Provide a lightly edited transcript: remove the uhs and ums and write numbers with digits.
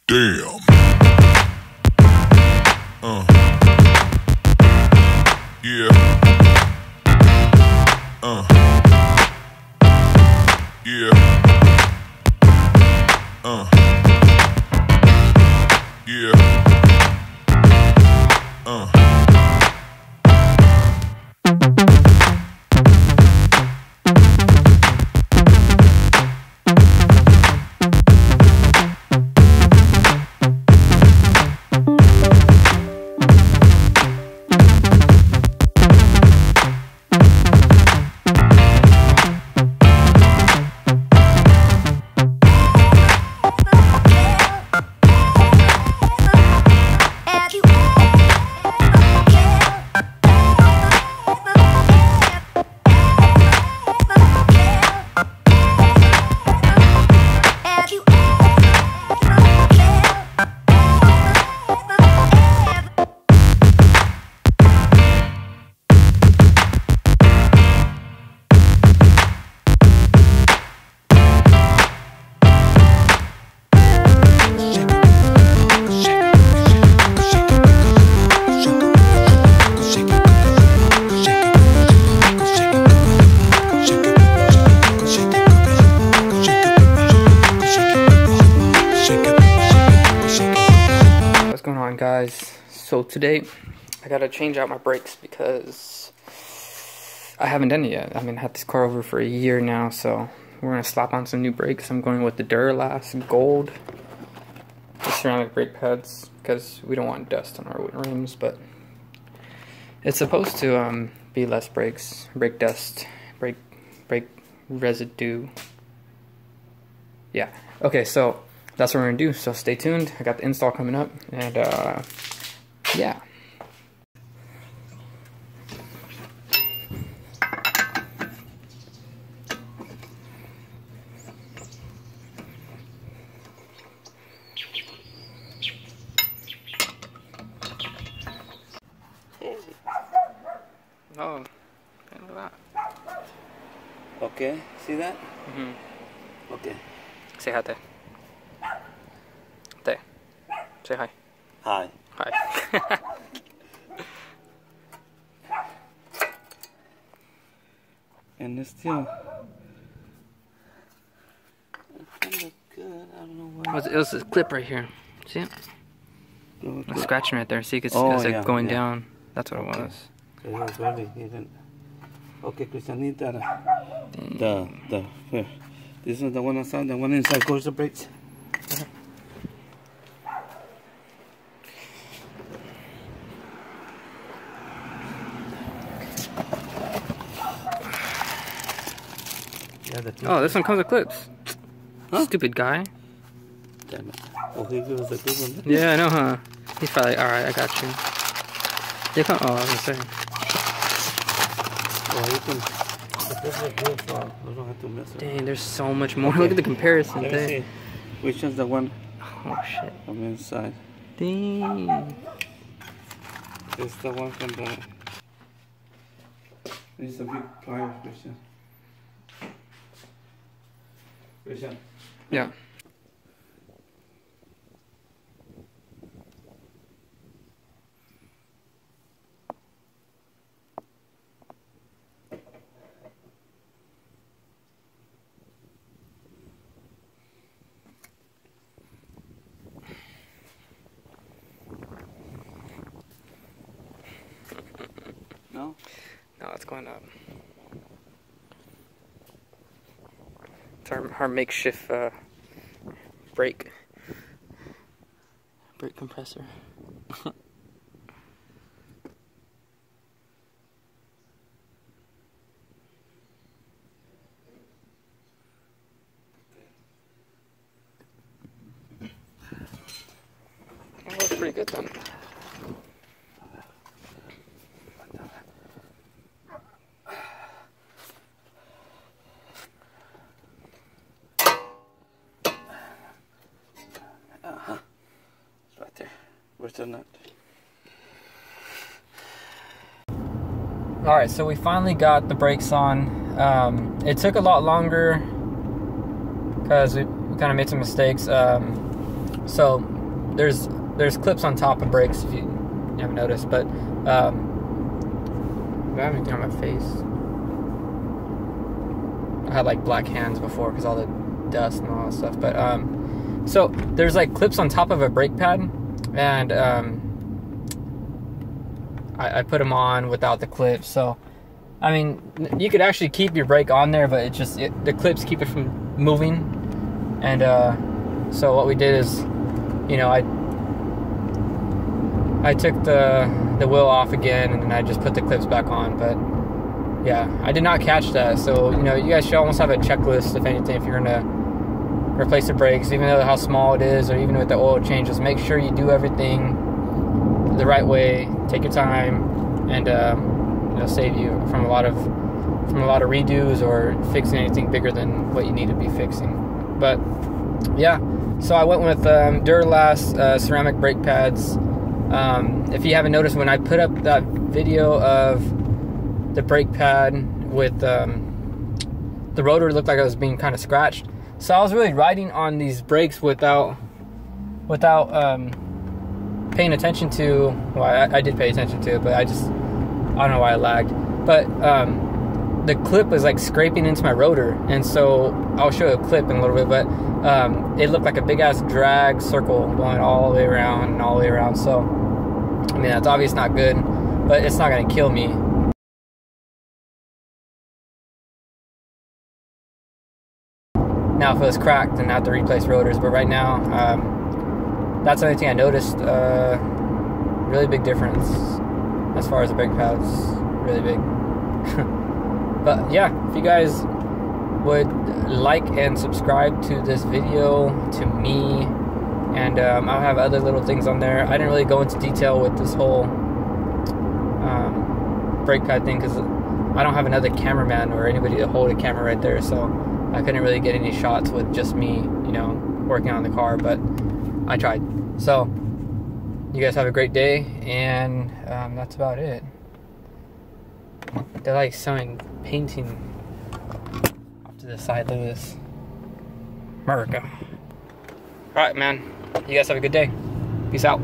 Damn. Yeah. Yeah. Yeah. What's going on, guys? So today I gotta change out my brakes because I haven't done it yet. I mean, I had this car over for a year now, so we're gonna slap on some new brakes. I'm going with the Duralast Gold, the ceramic brake pads, because we don't want dust on our rims, but it's supposed to be less brake dust, brake residue. Yeah. Okay, so that's what we're gonna do, so stay tuned. I got the install coming up, and yeah. Oh, look at that. Okay, see that? Mm-hmm. Okay. Say hi, Te. Te. Say hi. Hi. Hi. And it's still kind of good. I don't know why. It was a clip right here. See it? Okay. A scratching right there. See, it was like yeah, going yeah. down. That's what it was. So he was ready. He didn't. Okay, Cristianita. This is the one outside. The one inside goes the brakes. Oh, this one comes with clips. Huh? Stupid guy. Damn it. Oh, he gives us a good one. Yeah, I know, huh? He's probably like, alright, I got you. Yeah, come. Oh, I was gonna say. Well, you can. This is good, so we don't have to mess it. Dang, there's so much more. Okay. Look at the comparison. Let me see. Which is the one Oh, shit. from inside? Dang. It's the one from the. It's a big plier, Christian. Christian. Yeah. No? No, it's going up. It's our makeshift brake compressor. That looks pretty good then. It's right there. Where's the nut? Alright, so we finally got the brakes on. It took a lot longer because we kind of made some mistakes. So there's clips on top of brakes if you haven't noticed, but I have anything on my face. I had like black hands before because all the dust and all that stuff, but so there's like clips on top of a brake pad, and I put them on without the clips. So I mean, you could actually keep your brake on there, but the clips keep it from moving. And so what we did is, you know, I took the wheel off again, and then I just put the clips back on. But yeah, I did not catch that. So, you know, you guys should almost have a checklist, if anything, if you're gonna replace the brakes, even though how small it is, or even with the oil changes. Make sure you do everything the right way. Take your time, and it'll save you from a lot of redos or fixing anything bigger than what you need to be fixing. But yeah, so I went with Duralast ceramic brake pads. If you haven't noticed, when I put up that video of the brake pad with the rotor, looked like it was being kind of scratched. So I was really riding on these brakes without paying attention to. Well, I did pay attention to it, but I don't know why I lagged. But the clip was like scraping into my rotor, and so I'll show you a clip in a little bit. But it looked like a big ass drag circle going all the way around and all the way around. So I mean, that's obviously not good, but it's not gonna kill me. Now, if it was cracked, then I have to replace rotors. But right now, that's the only thing I noticed. Really big difference as far as the brake pads. Really big. But yeah, if you guys would like and subscribe to this video, to me, and I'll have other little things on there. I didn't really go into detail with this whole brake pad thing because I don't have another cameraman or anybody to hold a camera right there, so I couldn't really get any shots with just me, you know, working on the car, but I tried. So, you guys have a great day, and that's about it. They're like showing painting off to the side. Look at this. America. Alright, man. You guys have a good day. Peace out.